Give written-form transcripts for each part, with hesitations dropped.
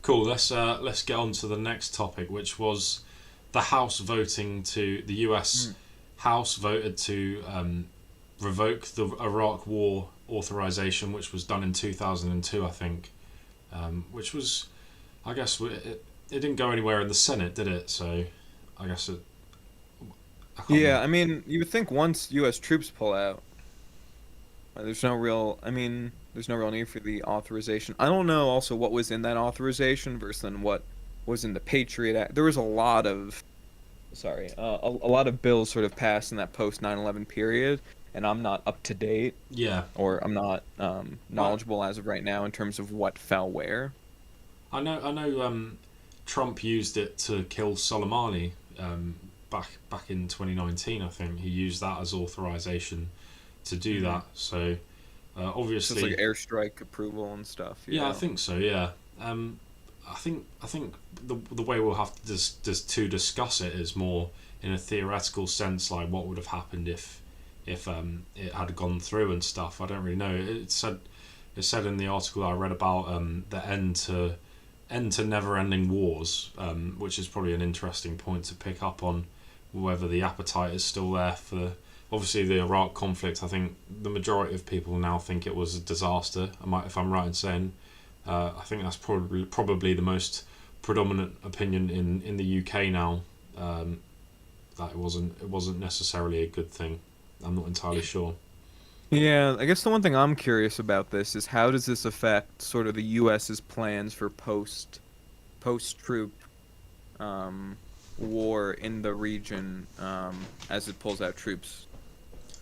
Cool. Let's get on to the next topic, which was the House voting to the U.S. Mm. House voted to revoke the Iraq War authorization, which was done in 2002, I think. Which was, I guess, it didn't go anywhere in the Senate, did it? So, I guess I can't Yeah, remember. I mean, you would think once U.S. troops pull out, there's no real need for the authorization. I don't know also what was in that authorization versus then what was in the Patriot Act. There was a lot of, sorry, a lot of bills sort of passed in that post 9/11 period, and I'm not up to date Yeah, or I'm not I knowledgeable as of right now in terms of what fell where. I know Trump used it to kill Soleimani back in 2019. I think he used that as authorization to do Hmm. that. So So it's like obviously, airstrike approval and stuff. yeah, I Yeah. think so. Yeah, I think the way we'll have to to discuss it is more in a theoretical sense, like what would have happened if it had gone through and stuff. I don't really know. It said in the article I read about the end to never-ending wars, which is probably an interesting point to pick up on whether the appetite is still there for obviously the Iraq conflict. I think the majority of people now think it was a disaster. If I'm right in saying, I think that's probably the most predominant opinion in the UK now. Um, that it wasn't necessarily a good thing. I'm not entirely sure. Yeah, I guess the one thing I'm curious about this is how does this affect sort of the US's plans for post troop um war in the region as it pulls out troops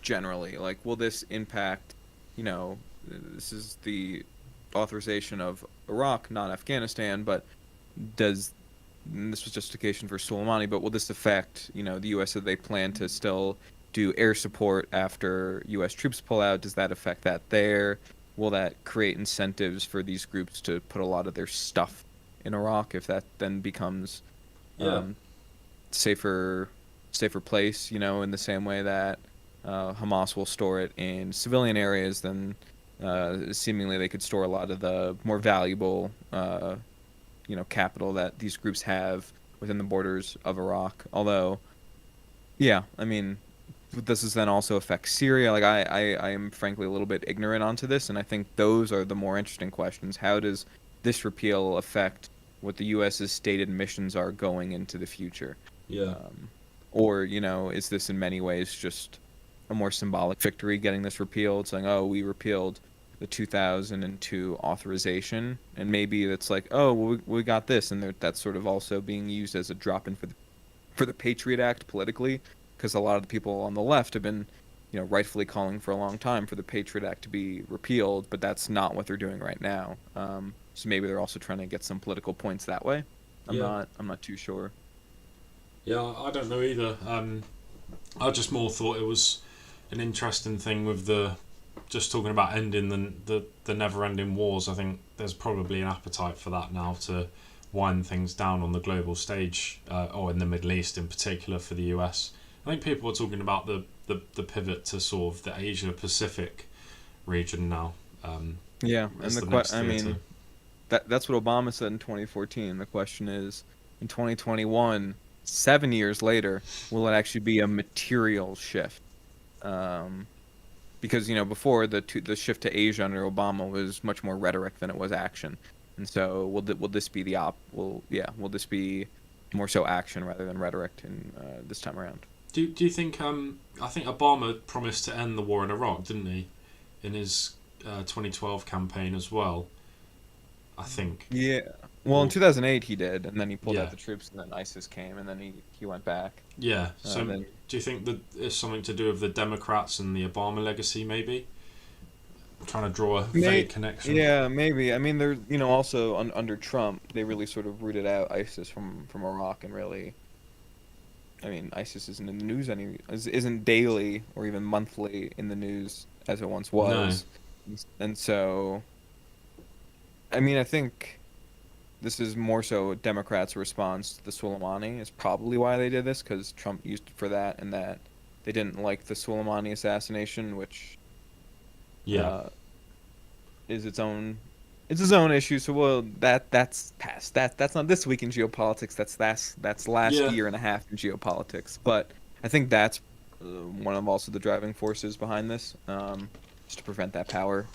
generally? Like will this impact, this is the authorization of Iraq, not Afghanistan, but does and this was justification for Soleimani, but will this affect, the U.S. that they plan to still do air support after U.S. troops pull out? Does that affect that there? Will that create incentives for these groups to put a lot of their stuff in Iraq if that then becomes Yeah, um, safer, safer place, in the same way that Hamas will store it in civilian areas, then seemingly they could store a lot of the more valuable capital that these groups have within the borders of Iraq. Although, yeah, I mean, this is then also affect Syria. Like I am frankly a little bit ignorant onto this, and I think those are the more interesting questions. How does this repeal affect what the US's stated missions are going into the future? yeah, Um, or, is this in many ways just a more symbolic victory getting this repealed, saying, oh, we repealed the 2002 authorization, and maybe it's like, oh, well, we got this, and that's sort of also being used as a drop-in for the Patriot Act politically, because a lot of the people on the left have been, rightfully calling for a long time for the Patriot Act to be repealed, but that's not what they're doing right now. So maybe they're also trying to get some political points that way. yeah, I'm not too sure. yeah. I don't know either. I just more thought it was an interesting thing with the just talking about ending the never-ending wars. I think there's probably an appetite for that now to wind things down on the global stage, or in the Middle East in particular for the US. I think people are talking about the pivot to sort of the Asia Pacific region now Yeah, and as the next I theatre. mean that's what Obama said in 2014. The question is, in 2021, 7 years later, will it actually be a material shift? Um, because before the shift to Asia under Obama was much more rhetoric than it was action, and so will this be the op? Will this be more so action rather than rhetoric in this time around? Do you think? I think Obama promised to end the war in Iraq, didn't he, in his 2012 campaign as well? I think. Yeah. Well, in Or 2008 he did, and then he pulled out yeah, the troops, and then ISIS came, and then he went back. yeah. So Then do you think that it's something to do with the Democrats and the Obama legacy? Maybe I'm trying to draw a vague connection. yeah, maybe. I mean, they're also under Trump, they really sort of rooted out ISIS from Iraq, and really, I mean, ISIS isn't in the news isn't daily or even monthly in the news as it once No. was, and so I mean, I think this is more so Democrats' response to the Soleimani is probably why they did this because Trump used it for that, and that they didn't like the Soleimani assassination, which Yeah. uh, is its own it's his own issue. So well, that's past. That's not this week in geopolitics. That's last Yeah. year and a half in geopolitics. But I think that's one of also the driving forces behind this, just to prevent that power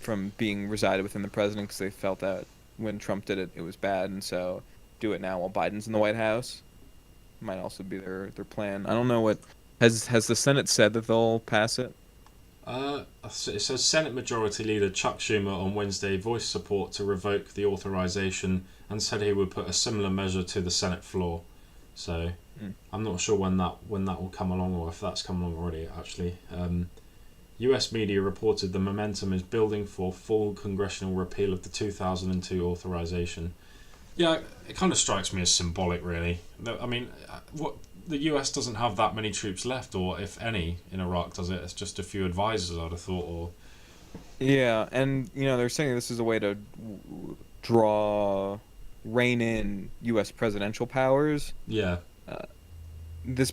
from being resided within the president, because they felt that when Trump did it, it was bad, and so do it now while Biden's in the White House might also be their plan. I don't know what has the Senate said that they'll pass it. It says Senate Majority Leader Chuck Schumer on Wednesday voiced support to revoke the authorization and said he would put a similar measure to the Senate floor. So Mm. I'm not sure when that will come along, or if that's come along already. Actually, U.S. media reported the momentum is building for full congressional repeal of the 2002 authorization. Yeah, it kind of strikes me as symbolic, really. I mean, what the US doesn't have that many troops left, or if any, in Iraq, does it? It's just a few advisors, I'd have thought. Or Yeah, and they're saying this is a way to draw rein in U.S. presidential powers. yeah, Uh, this,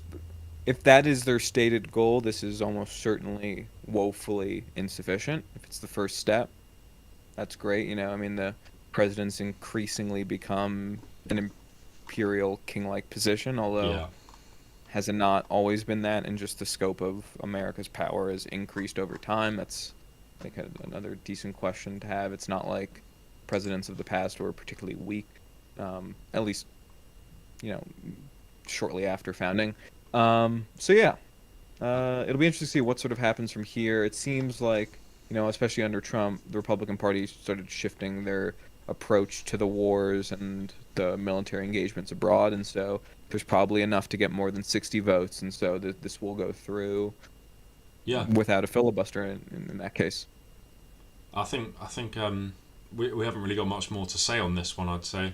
if that is their stated goal, this is almost certainly woefully insufficient. If it's the first step, that's great. I mean, the president's increasingly become an imperial king-like position, although yeah, has it not always been that, and just the scope of America's power has increased over time? That's, I think, another decent question to have. It's not like presidents of the past were particularly weak, at least, you know, shortly after founding. So yeah, it'll be interesting to see what sort of happens from here. It seems like, especially under Trump, the Republican Party started shifting their approach to the wars and the military engagements abroad, and so there's probably enough to get more than 60 votes, and so this will go through yeah. without a filibuster in that case. I think we haven't really got much more to say on this one. I'd say